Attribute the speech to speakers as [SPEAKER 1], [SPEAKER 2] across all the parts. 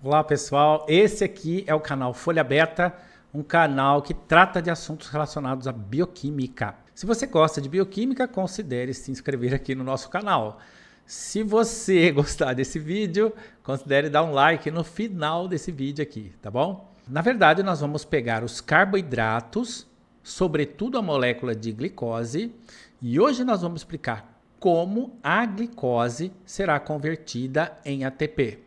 [SPEAKER 1] Olá pessoal, esse aqui é o canal Folha Beta, um canal que trata de assuntos relacionados à bioquímica. Se você gosta de bioquímica, considere se inscrever aqui no nosso canal. Se você gostar desse vídeo, considere dar um like no final desse vídeo aqui, tá bom? Na verdade, nós vamos pegar os carboidratos, sobretudo a molécula de glicose, e hoje nós vamos explicar como a glicose será convertida em ATP,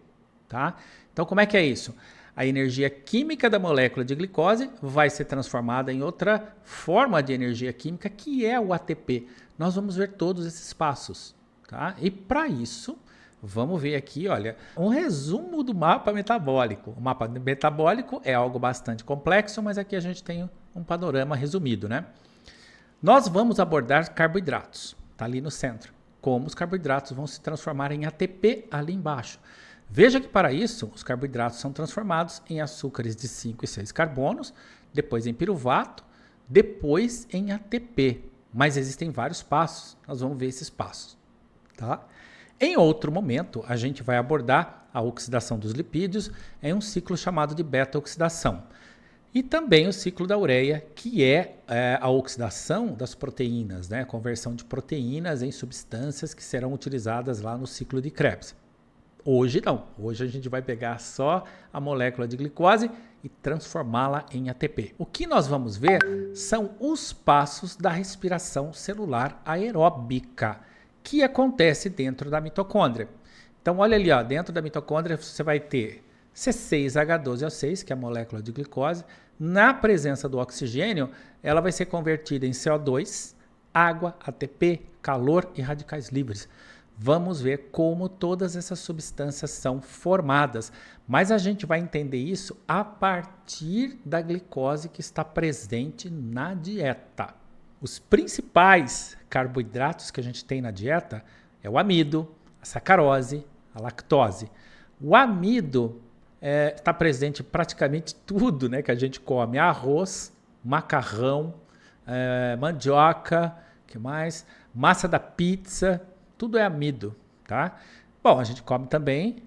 [SPEAKER 1] tá? Então, como é que é isso? A energia química da molécula de glicose vai ser transformada em outra forma de energia química, que é o ATP. Nós vamos ver todos esses passos, tá? E para isso, vamos ver aqui, olha, um resumo do mapa metabólico. O mapa metabólico é algo bastante complexo, mas aqui a gente tem um panorama resumido, né? Nós vamos abordar carboidratos, tá ali no centro. Como os carboidratos vão se transformar em ATP ali embaixo. Veja que para isso, os carboidratos são transformados em açúcares de 5 e 6 carbonos, depois em piruvato, depois em ATP. Mas existem vários passos, nós vamos ver esses passos, tá? Em outro momento, a gente vai abordar a oxidação dos lipídios em um ciclo chamado de beta-oxidação. E também o ciclo da ureia, que é a oxidação das proteínas, né? A conversão de proteínas em substâncias que serão utilizadas lá no ciclo de Krebs. Hoje não, hoje a gente vai pegar só a molécula de glicose e transformá-la em ATP. O que nós vamos ver são os passos da respiração celular aeróbica, que acontece dentro da mitocôndria. Então olha ali, ó, dentro da mitocôndria você vai ter C6H12O6, que é a molécula de glicose. Na presença do oxigênio, ela vai ser convertida em CO2, água, ATP, calor e radicais livres. Vamos ver como todas essas substâncias são formadas, mas a gente vai entender isso a partir da glicose que está presente na dieta. Os principais carboidratos que a gente tem na dieta é o amido, a sacarose, a lactose. O amido está presente em praticamente tudo, né, que a gente come: arroz, macarrão, mandioca, que mais? Massa da pizza. Tudo é amido, tá? Bom, a gente come também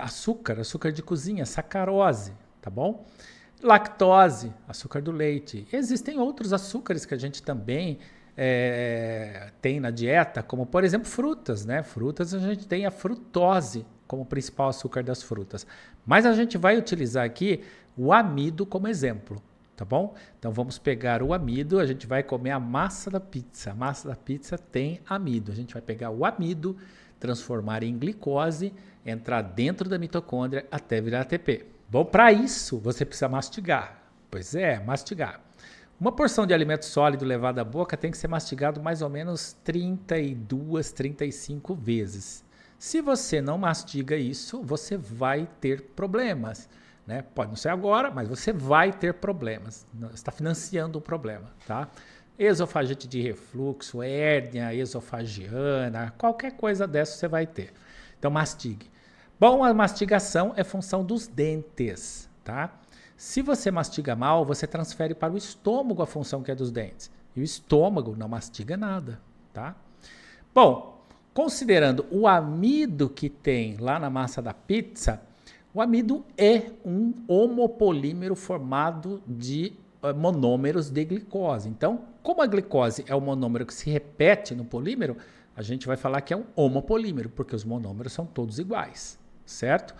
[SPEAKER 1] açúcar de cozinha, sacarose, tá bom? Lactose, açúcar do leite. Existem outros açúcares que a gente também tem na dieta, como por exemplo frutas, né? Frutas a gente tem a frutose como principal açúcar das frutas. Mas a gente vai utilizar aqui o amido como exemplo. Tá bom? Então vamos pegar o amido, a gente vai comer a massa da pizza. A massa da pizza tem amido. A gente vai pegar o amido, transformar em glicose, entrar dentro da mitocôndria até virar ATP. Bom, para isso você precisa mastigar. Pois é, mastigar. Uma porção de alimento sólido levado à boca tem que ser mastigado mais ou menos 32, 35 vezes. Se você não mastiga isso, você vai ter problemas. Né? Pode não ser agora, mas você vai ter problemas. Você está financiando o problema, tá? Esofagite de refluxo, hérnia esofagiana, qualquer coisa dessa você vai ter. Então mastigue. Bom, a mastigação é função dos dentes, tá? Se você mastiga mal, você transfere para o estômago a função que é dos dentes. E o estômago não mastiga nada, tá? Bom, considerando o amido que tem lá na massa da pizza, o amido é um homopolímero formado de monômeros de glicose. Então, como a glicose é um monômero que se repete no polímero, a gente vai falar que é um homopolímero, porque os monômeros são todos iguais, certo?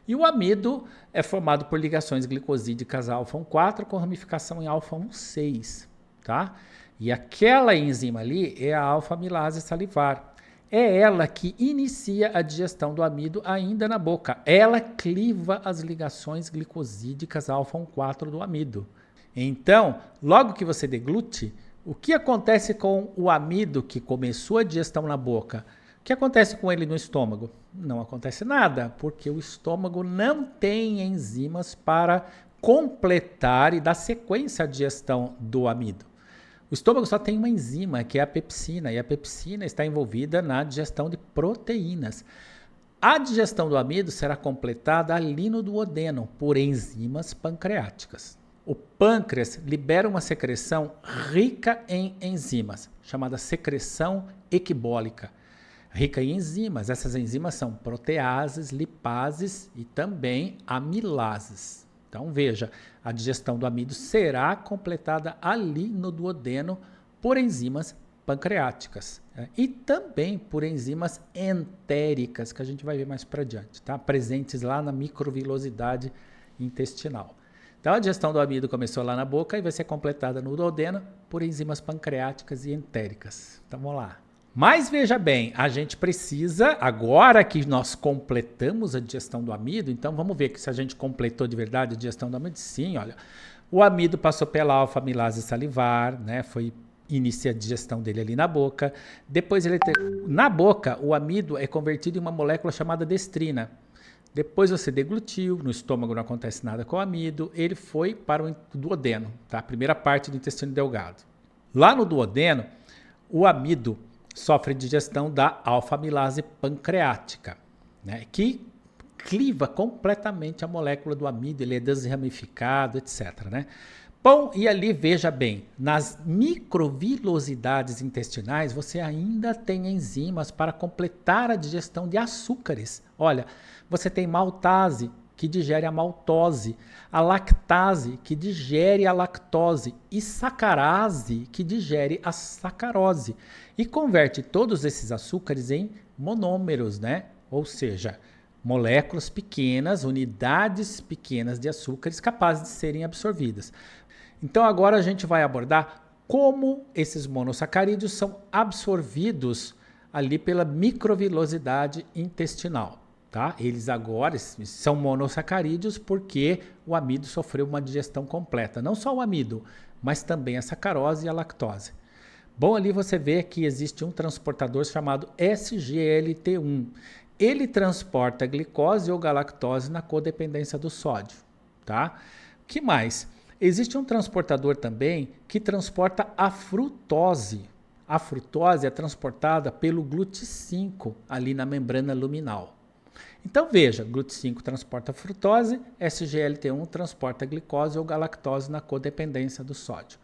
[SPEAKER 1] E o amido é formado por ligações glicosídicas alfa 4 com ramificação em alfa 6, tá? E aquela enzima ali é a alfa-amilase salivar. É ela que inicia a digestão do amido ainda na boca. Ela cliva as ligações glicosídicas alfa 4 do amido. Então, logo que você deglute, o que acontece com o amido que começou a digestão na boca? O que acontece com ele no estômago? Não acontece nada, porque o estômago não tem enzimas para completar e dar sequência à digestão do amido. O estômago só tem uma enzima, que é a pepsina, e a pepsina está envolvida na digestão de proteínas. A digestão do amido será completada ali no duodeno por enzimas pancreáticas. O pâncreas libera uma secreção rica em enzimas, chamada secreção equibólica. rica em enzimas. Essas enzimas são proteases, lipases e também amilases. Então, veja, a digestão do amido será completada ali no duodeno por enzimas pancreáticas, né? E também por enzimas entéricas, que a gente vai ver mais para diante, tá? Presentes lá na microvilosidade intestinal. Então, a digestão do amido começou lá na boca e vai ser completada no duodeno por enzimas pancreáticas e entéricas. Então, vamos lá. Mas veja bem, a gente precisa, agora que nós completamos a digestão do amido, então vamos ver que se a gente completou de verdade a digestão do amido, sim, olha, o amido passou pela alfa-amilase salivar, né, inicia a digestão dele ali na boca, depois na boca o amido é convertido em uma molécula chamada destrina, depois você deglutiu, no estômago não acontece nada com o amido, ele foi para o duodeno, tá? A primeira parte do intestino delgado. Lá no duodeno, o amido sofre digestão da alfa-amilase pancreática, né, que cliva completamente a molécula do amido, ele é desramificado, etc. Né? Bom, e ali, veja bem, nas microvilosidades intestinais, você ainda tem enzimas para completar a digestão de açúcares. Olha, você tem maltase, que digere a maltose, a lactase, que digere a lactose, e sacarase, que digere a sacarose, e converte todos esses açúcares em monômeros, né? Ou seja, moléculas pequenas, unidades pequenas de açúcares capazes de serem absorvidas. Então agora a gente vai abordar como esses monossacarídeos são absorvidos ali pela microvilosidade intestinal. Tá? Eles agora são monossacarídeos porque o amido sofreu uma digestão completa. Não só o amido, mas também a sacarose e a lactose. Bom, ali você vê que existe um transportador chamado SGLT1. Ele transporta a glicose ou galactose na codependência do sódio. Tá? O que mais? Existe um transportador também que transporta a frutose. A frutose é transportada pelo GLUT5 ali na membrana luminal. Então veja, GLUT5 transporta frutose, SGLT1 transporta glicose ou galactose na codependência do sódio.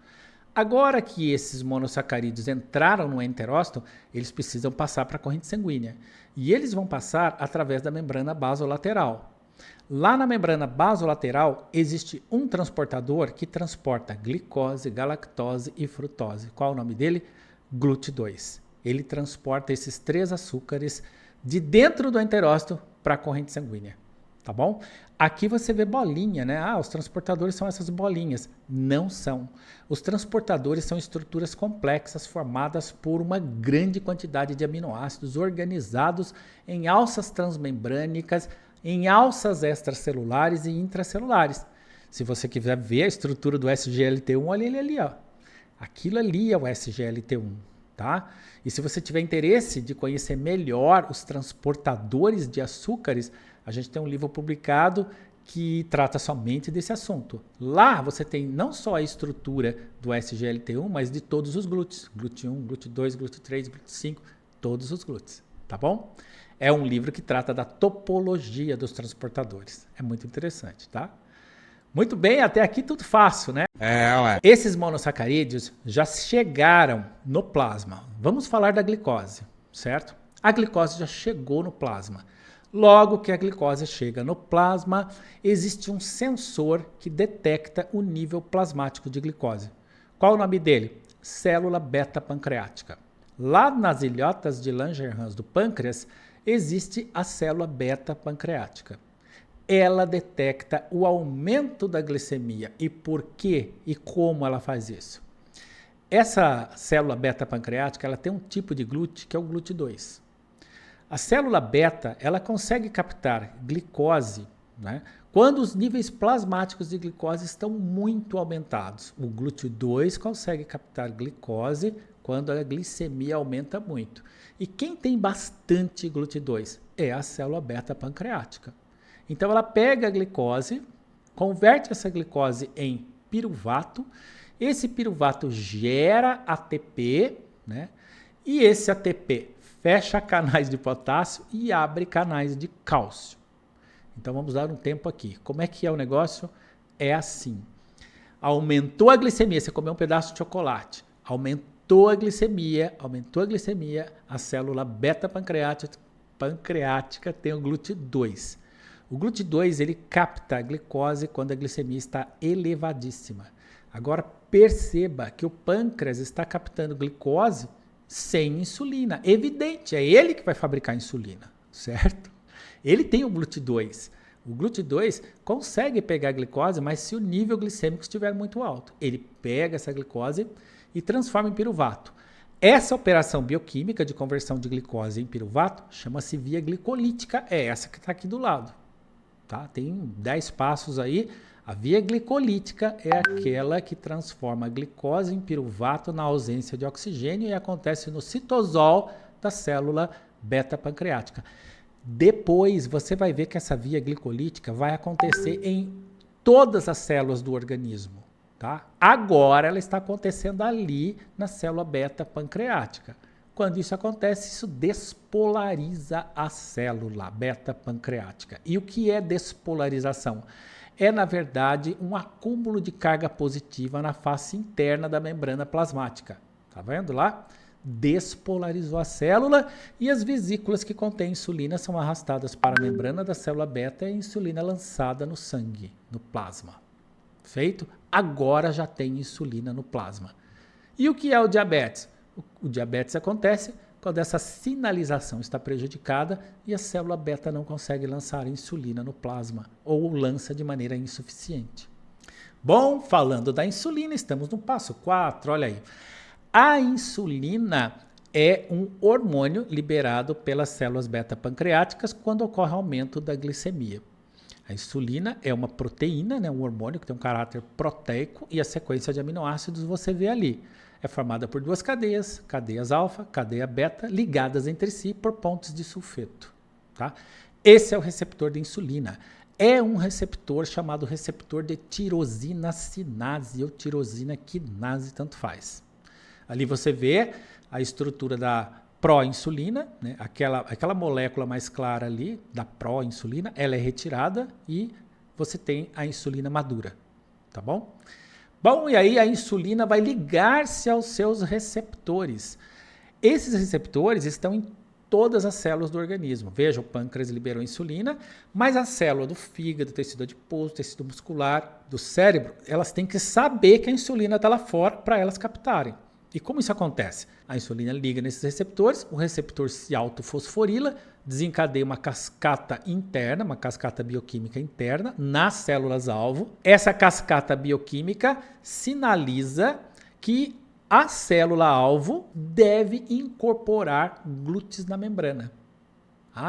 [SPEAKER 1] Agora que esses monossacarídeos entraram no enterócito, eles precisam passar para a corrente sanguínea. E eles vão passar através da membrana basolateral. Lá na membrana basolateral existe um transportador que transporta glicose, galactose e frutose. Qual é o nome dele? GLUT2. Ele transporta esses três açúcares de dentro do enterócito para a corrente sanguínea, tá bom? Aqui você vê bolinha, né? Ah, os transportadores são essas bolinhas. Não são. Os transportadores são estruturas complexas formadas por uma grande quantidade de aminoácidos organizados em alças transmembrânicas, em alças extracelulares e intracelulares. Se você quiser ver a estrutura do SGLT1, olha ele ali, ó. Aquilo ali é o SGLT1. Tá? E se você tiver interesse de conhecer melhor os transportadores de açúcares, a gente tem um livro publicado que trata somente desse assunto. Lá você tem não só a estrutura do SGLT1, mas de todos os glúteos. GLUT1, GLUT2, GLUT3, GLUT5, todos os glúteos, tá bom? É um livro que trata da topologia dos transportadores. É muito interessante, tá? Muito bem, até aqui tudo fácil, né? Ué. Esses monossacarídeos já chegaram no plasma. Vamos falar da glicose, certo? A glicose já chegou no plasma. Logo que a glicose chega no plasma, existe um sensor que detecta o nível plasmático de glicose. Qual o nome dele? Célula beta-pancreática. Lá nas ilhotas de Langerhans do pâncreas, existe a célula beta-pancreática. Ela detecta o aumento da glicemia. E por quê e como ela faz isso? Essa célula beta-pancreática ela tem um tipo de GLUT que é o GLUT2. A célula beta ela consegue captar glicose, né, quando os níveis plasmáticos de glicose estão muito aumentados. O GLUT2 consegue captar glicose quando a glicemia aumenta muito. E quem tem bastante GLUT2 é a célula beta-pancreática. Então ela pega a glicose, converte essa glicose em piruvato, esse piruvato gera ATP, né? E esse ATP fecha canais de potássio e abre canais de cálcio. Então vamos dar um tempo aqui. Como é que é o negócio? É assim. Aumentou a glicemia, você comeu um pedaço de chocolate, aumentou aumentou a glicemia, a célula beta-pancreática tem o GLUT2. O GLUT2 ele capta a glicose quando a glicemia está elevadíssima. Agora perceba que o pâncreas está captando glicose sem insulina. Evidente, é ele que vai fabricar insulina, certo? Ele tem o GLUT2. O GLUT2 consegue pegar a glicose, mas se o nível glicêmico estiver muito alto, ele pega essa glicose e transforma em piruvato. Essa operação bioquímica de conversão de glicose em piruvato chama-se via glicolítica, é essa que está aqui do lado. Tá? Tem 10 passos aí. A via glicolítica é aquela que transforma a glicose em piruvato na ausência de oxigênio e acontece no citosol da célula beta-pancreática. Depois você vai ver que essa via glicolítica vai acontecer em todas as células do organismo. Tá? Agora ela está acontecendo ali na célula beta-pancreática. Quando isso acontece, isso despolariza a célula beta-pancreática. E o que é despolarização? É, na verdade, um acúmulo de carga positiva na face interna da membrana plasmática. Tá vendo lá? Despolarizou a célula e as vesículas que contêm insulina são arrastadas para a membrana da célula beta e a insulina lançada no sangue, no plasma. Feito? Agora já tem insulina no plasma. E o que é o diabetes? O diabetes acontece quando essa sinalização está prejudicada e a célula beta não consegue lançar insulina no plasma ou lança de maneira insuficiente. Bom, falando da insulina, estamos no passo 4, olha aí. A insulina é um hormônio liberado pelas células beta-pancreáticas quando ocorre aumento da glicemia. A insulina é uma proteína, né, um hormônio que tem um caráter proteico e a sequência de aminoácidos você vê ali. É formada por duas cadeias, cadeias alfa, cadeia beta, ligadas entre si por pontes de sulfeto. Tá? Esse é o receptor de insulina. É um receptor chamado receptor de tirosina sinase ou tirosina quinase, tanto faz. Ali você vê a estrutura da pró-insulina, né? aquela molécula mais clara ali, da pró-insulina, ela é retirada e você tem a insulina madura, tá bom? Bom, e aí a insulina vai ligar-se aos seus receptores. Esses receptores estão em todas as células do organismo. Veja, o pâncreas liberou insulina, mas a célula do fígado, tecido adiposo, tecido muscular, do cérebro, elas têm que saber que a insulina está lá fora para elas captarem. E como isso acontece? A insulina liga nesses receptores, o receptor se autofosforila, desencadeia uma cascata interna, uma cascata bioquímica interna nas células-alvo. Essa cascata bioquímica sinaliza que a célula-alvo deve incorporar glúteos na membrana.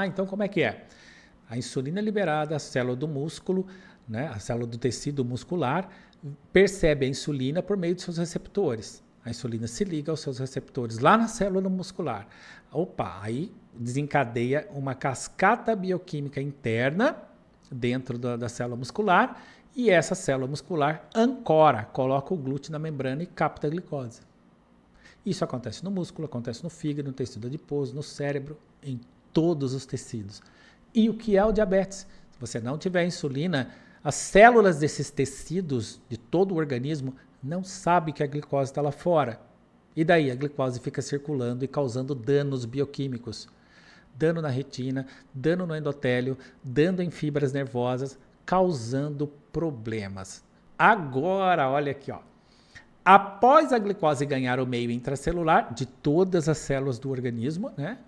[SPEAKER 1] Então como é que é? A insulina é liberada, a célula do músculo, né, a célula do tecido muscular, percebe a insulina por meio de seus receptores. A insulina se liga aos seus receptores lá na célula muscular. Aí desencadeia uma cascata bioquímica interna dentro da célula muscular e essa célula muscular ancora, coloca o glúteo na membrana e capta a glicose. Isso acontece no músculo, acontece no fígado, no tecido adiposo, no cérebro, em todos os tecidos. E o que é o diabetes? Se você não tiver insulina, as células desses tecidos de todo o organismo não sabem que a glicose está lá fora. E daí a glicose fica circulando e causando danos bioquímicos. Dano na retina, dano no endotélio, dano em fibras nervosas, causando problemas. Agora, olha aqui, ó. Após a glicose ganhar o meio intracelular de todas as células do organismo, né,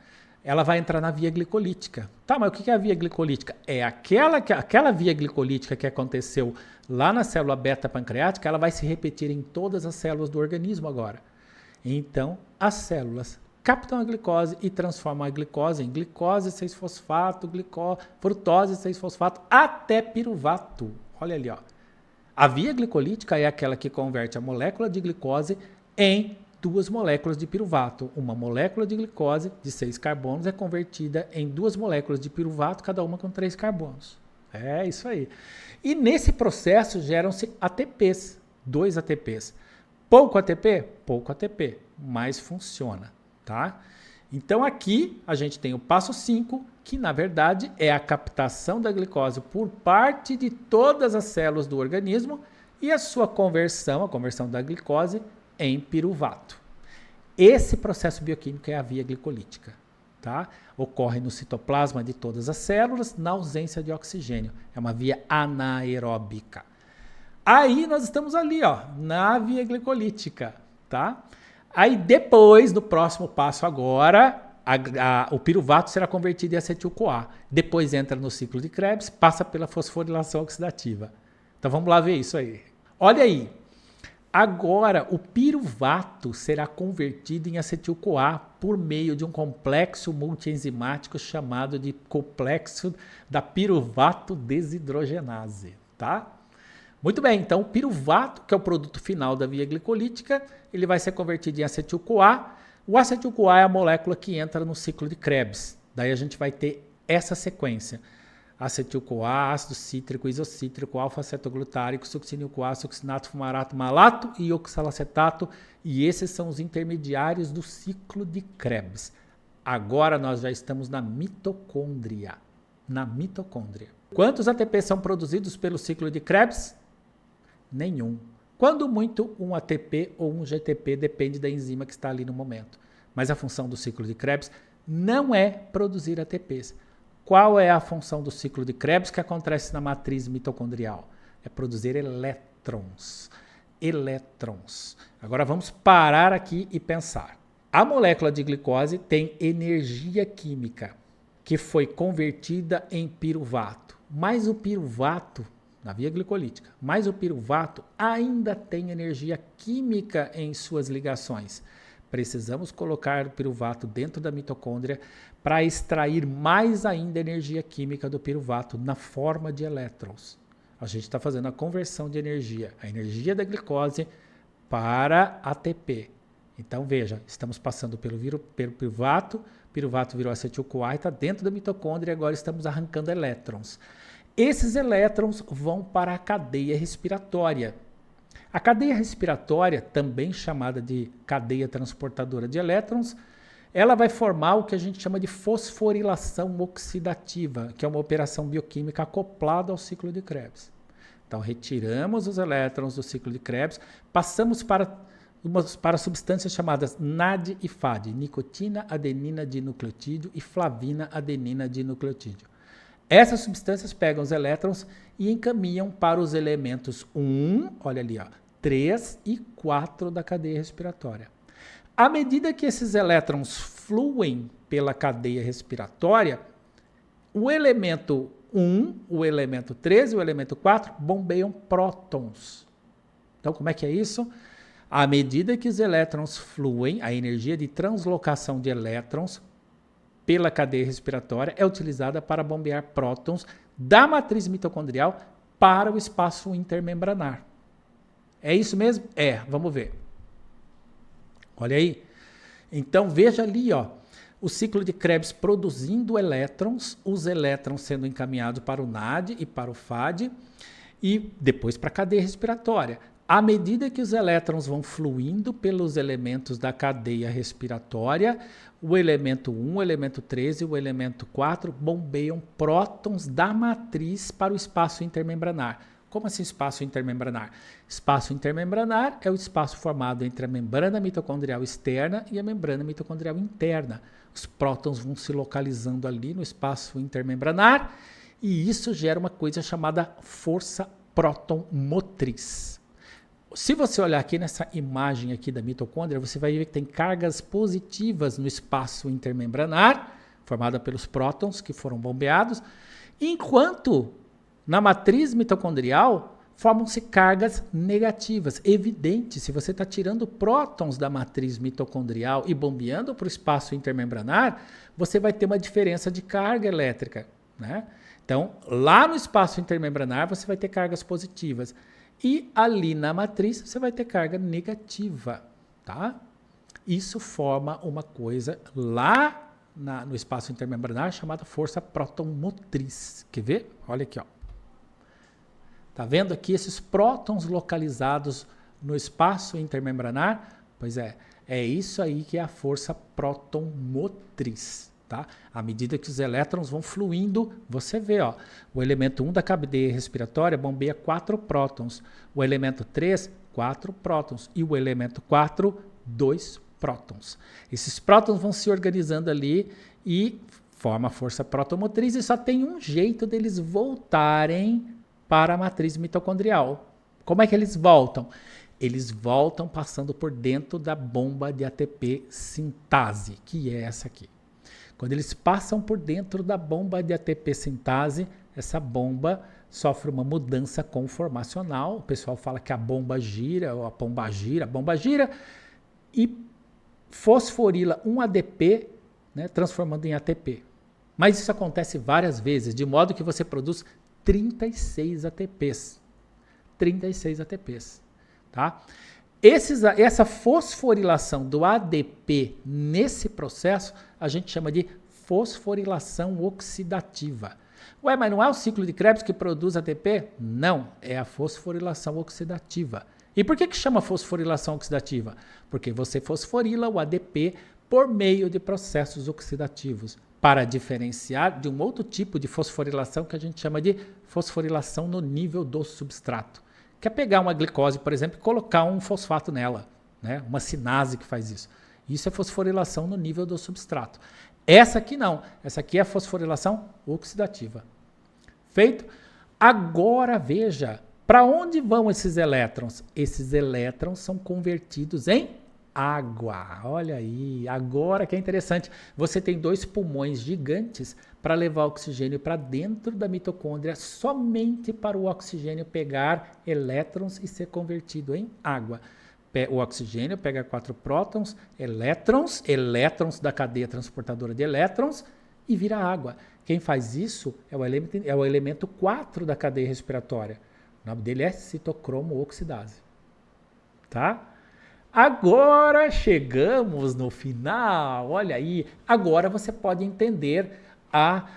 [SPEAKER 1] ela vai entrar na via glicolítica. Tá, mas o que é a via glicolítica? É aquela via glicolítica que aconteceu lá na célula beta-pancreática, ela vai se repetir em todas as células do organismo agora. Então, as células captam a glicose e transformam a glicose em glicose 6-fosfato, frutose 6-fosfato, até piruvato. Olha ali, ó. A via glicolítica é aquela que converte a molécula de glicose em 2 moléculas de piruvato. Uma molécula de glicose de 6 carbonos é convertida em 2 moléculas de piruvato, cada uma com 3 carbonos. É isso aí. E nesse processo geram-se ATPs, 2 ATPs. Pouco ATP? Pouco ATP, mas funciona, tá? Então aqui a gente tem o passo 5, que na verdade é a captação da glicose por parte de todas as células do organismo e a sua conversão, a conversão da glicose em piruvato. Esse processo bioquímico é a via glicolítica. Tá? Ocorre no citoplasma de todas as células, na ausência de oxigênio. É uma via anaeróbica. Aí nós estamos ali, ó, na via glicolítica. Tá? Aí depois, no próximo passo agora, o piruvato será convertido em acetil-CoA. Depois entra no ciclo de Krebs, passa pela fosforilação oxidativa. Então vamos lá ver isso aí. Olha aí. Agora, o piruvato será convertido em acetil-CoA por meio de um complexo multienzimático chamado de complexo da piruvato desidrogenase, tá? Muito bem, então o piruvato, que é o produto final da via glicolítica, ele vai ser convertido em acetil-CoA. O acetil-CoA é a molécula que entra no ciclo de Krebs. Daí a gente vai ter essa sequência. Acetil-CoA, ácido cítrico, isocítrico, alfa-acetoglutárico, succinil-CoA, succinato, fumarato, malato e oxalacetato. E esses são os intermediários do ciclo de Krebs. Agora nós já estamos na mitocôndria. Na mitocôndria. Quantos ATPs são produzidos pelo ciclo de Krebs? Nenhum. Quando muito, um ATP ou um GTP, depende da enzima que está ali no momento. Mas a função do ciclo de Krebs não é produzir ATPs. Qual é a função do ciclo de Krebs que acontece na matriz mitocondrial? É produzir elétrons. Elétrons. Agora vamos parar aqui e pensar. A molécula de glicose tem energia química que foi convertida em piruvato. Mas o piruvato, na via glicolítica, mas o piruvato ainda tem energia química em suas ligações. Precisamos colocar o piruvato dentro da mitocôndria para extrair mais ainda energia química do piruvato na forma de elétrons. A gente está fazendo a conversão de energia, a energia da glicose para ATP. Então veja, estamos passando pelo piruvato virou acetil-CoA e está dentro da mitocôndria e agora estamos arrancando elétrons. Esses elétrons vão para a cadeia respiratória. A cadeia respiratória, também chamada de cadeia transportadora de elétrons, ela vai formar o que a gente chama de fosforilação oxidativa, que é uma operação bioquímica acoplada ao ciclo de Krebs. Então, retiramos os elétrons do ciclo de Krebs, passamos para substâncias chamadas NAD e FAD, nicotina, adenina dinucleotídeo e flavina, adenina dinucleotídeo. Essas substâncias pegam os elétrons e encaminham para os elementos 1, olha ali, ó, 3 e 4 da cadeia respiratória. À medida que esses elétrons fluem pela cadeia respiratória, o elemento 1, o elemento 3 e o elemento 4 bombeiam prótons. Então, como é que é isso? À medida que os elétrons fluem, a energia de translocação de elétrons pela cadeia respiratória é utilizada para bombear prótons da matriz mitocondrial para o espaço intermembranar. É isso mesmo? É, vamos ver. Olha aí. Então veja ali, ó, o ciclo de Krebs produzindo elétrons, os elétrons sendo encaminhados para o NAD e para o FAD e depois para a cadeia respiratória. À medida que os elétrons vão fluindo pelos elementos da cadeia respiratória, o elemento 1, o elemento 3 e o elemento 4 bombeiam prótons da matriz para o espaço intermembranar. Como assim espaço intermembranar? Espaço intermembranar é o espaço formado entre a membrana mitocondrial externa e a membrana mitocondrial interna. Os prótons vão se localizando ali no espaço intermembranar e isso gera uma coisa chamada força próton motriz. Se você olhar aqui nessa imagem aqui da mitocôndria, você vai ver que tem cargas positivas no espaço intermembranar, formada pelos prótons que foram bombeados, enquanto na matriz mitocondrial formam-se cargas negativas. Evidente, se você está tirando prótons da matriz mitocondrial e bombeando para o espaço intermembranar, você vai ter uma diferença de carga elétrica, né? Então, lá no espaço intermembranar, você vai ter cargas positivas. E ali na matriz você vai ter carga negativa, tá? Isso forma uma coisa lá no espaço intermembranar chamada força próton motriz. Quer ver? Olha aqui, ó. Tá vendo aqui esses prótons localizados no espaço intermembranar? Pois é isso aí que é a força próton motriz. Tá? À medida que os elétrons vão fluindo, você vê, ó, o elemento 1 da cadeia respiratória bombeia 4 prótons, o elemento 3, 4 prótons, e o elemento 4, 2 prótons. Esses prótons vão se organizando ali e forma a força protomotriz e só tem um jeito deles voltarem para a matriz mitocondrial. Como é que eles voltam? Eles voltam passando por dentro da bomba de ATP sintase, que é essa aqui. Quando eles passam por dentro da bomba de ATP sintase, essa bomba sofre uma mudança conformacional. O pessoal fala que a bomba gira, ou a bomba gira e fosforila um ADP, né, transformando em ATP. Mas isso acontece várias vezes, de modo que você produz 36 ATPs. 36 ATPs. Tá? Essa fosforilação do ADP nesse processo a gente chama de fosforilação oxidativa. Ué, mas não é o ciclo de Krebs que produz ATP? Não, é a fosforilação oxidativa. E por que chama fosforilação oxidativa? Porque você fosforila o ADP por meio de processos oxidativos, para diferenciar de um outro tipo de fosforilação que a gente chama de fosforilação no nível do substrato. Que é pegar uma glicose, por exemplo, e colocar um fosfato nela, né? Uma sinase que faz isso. Isso é fosforilação no nível do substrato. Essa aqui não. Essa aqui é a fosforilação oxidativa. Feito? Agora veja, para onde vão esses elétrons? Esses elétrons são convertidos em água. Olha aí, agora que é interessante. Você tem 2 pulmões gigantes para levar oxigênio para dentro da mitocôndria, somente para o oxigênio pegar elétrons e ser convertido em água. O oxigênio pega 4 prótons, elétrons da cadeia transportadora de elétrons e vira água. Quem faz isso é o elemento 4 da cadeia respiratória. O nome dele é citocromo oxidase. Tá? Agora chegamos no final, olha aí. Agora você pode entender a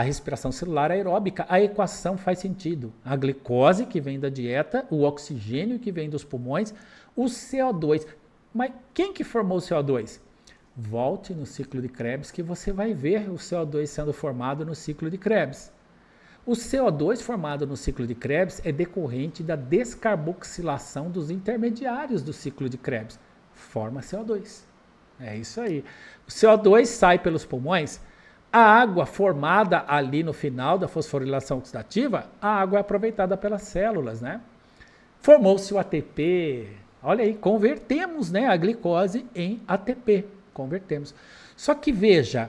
[SPEAKER 1] respiração celular aeróbica. A equação faz sentido. A glicose que vem da dieta, o oxigênio que vem dos pulmões, o CO2. Mas quem que formou o CO2? Volte no ciclo de Krebs que você vai ver o CO2 sendo formado no ciclo de Krebs. O CO2 formado no ciclo de Krebs é decorrente da descarboxilação dos intermediários do ciclo de Krebs. Forma CO2. É isso aí. O CO2 sai pelos pulmões. A água formada ali no final da fosforilação oxidativa, a água é aproveitada pelas células, né? Formou-se o ATP. Olha aí, convertemos, né, a glicose em ATP. Convertemos. Só que veja,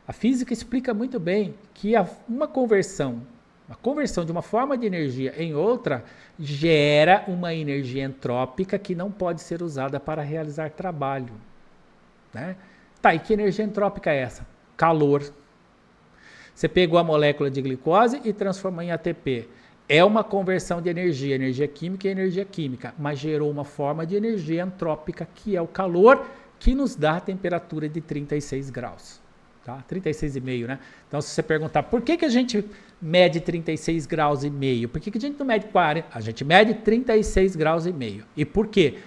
[SPEAKER 1] a física explica muito bem que uma conversão de uma forma de energia em outra gera uma energia entrópica que não pode ser usada para realizar trabalho. Né? Tá, e que energia entrópica é essa? Calor. Você pegou a molécula de glicose e transformou em ATP. É uma conversão de energia química e energia química, mas gerou uma forma de energia entrópica que é o calor, que nos dá a temperatura de 36 graus. Tá? 36,5, né? Então, se você perguntar por que a gente mede 36 graus e meio, por que a gente não mede 40? A gente mede 36 graus e meio. E por quê?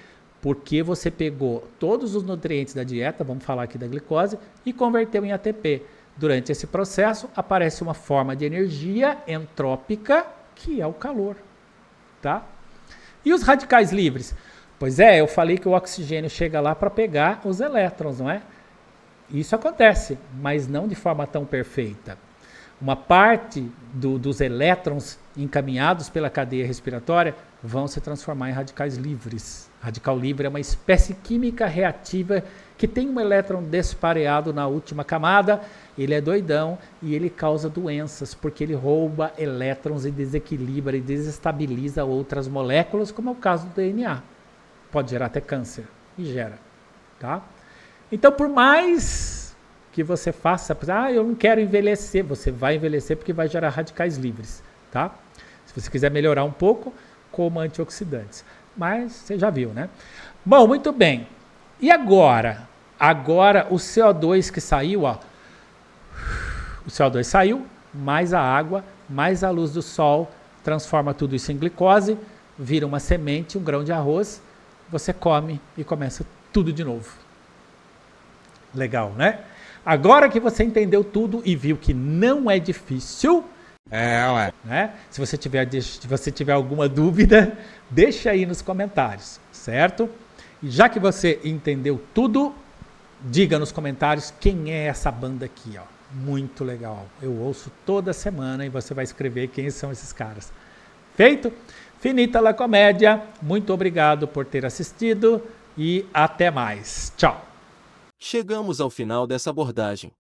[SPEAKER 1] Porque você pegou todos os nutrientes da dieta, vamos falar aqui da glicose, e converteu em ATP. Durante esse processo, aparece uma forma de energia entrópica, que é o calor. Tá? E os radicais livres? Pois é, eu falei que o oxigênio chega lá para pegar os elétrons, não é? Isso acontece, mas não de forma tão perfeita. Uma parte dos elétrons encaminhados pela cadeia respiratória vão se transformar em radicais livres. Radical livre é uma espécie química reativa que tem um elétron despareado na última camada. Ele é doidão e ele causa doenças porque ele rouba elétrons e desequilibra e desestabiliza outras moléculas, como é o caso do DNA. Pode gerar até câncer e gera, tá? Então, por mais que você faça, eu não quero envelhecer, você vai envelhecer porque vai gerar radicais livres, tá? Se você quiser melhorar um pouco, coma antioxidantes. Mas você já viu, né? Bom, muito bem. E agora? Agora o CO2 que saiu, ó. O CO2 saiu, mais a água, mais a luz do sol, transforma tudo isso em glicose, vira uma semente, um grão de arroz, você come e começa tudo de novo. Legal, né? Agora que você entendeu tudo e viu que não é difícil, né? Se você tiver alguma dúvida, deixa aí nos comentários, certo? E já que você entendeu tudo, diga nos comentários quem é essa banda aqui, ó. Muito legal. Eu ouço toda semana e você vai escrever quem são esses caras. Feito? Finita la comédia. Muito obrigado por ter assistido e até mais. Tchau.
[SPEAKER 2] Chegamos ao final dessa abordagem.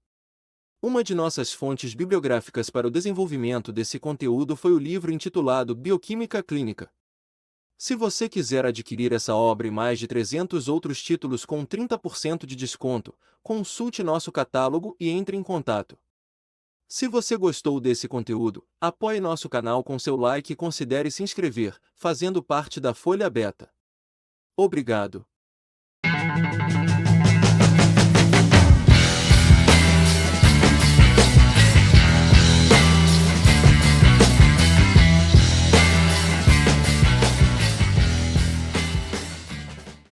[SPEAKER 2] Uma de nossas fontes bibliográficas para o desenvolvimento desse conteúdo foi o livro intitulado Bioquímica Clínica. Se você quiser adquirir essa obra e mais de 300 outros títulos com 30% de desconto, consulte nosso catálogo e entre em contato. Se você gostou desse conteúdo, apoie nosso canal com seu like e considere se inscrever, fazendo parte da Folha Beta. Obrigado.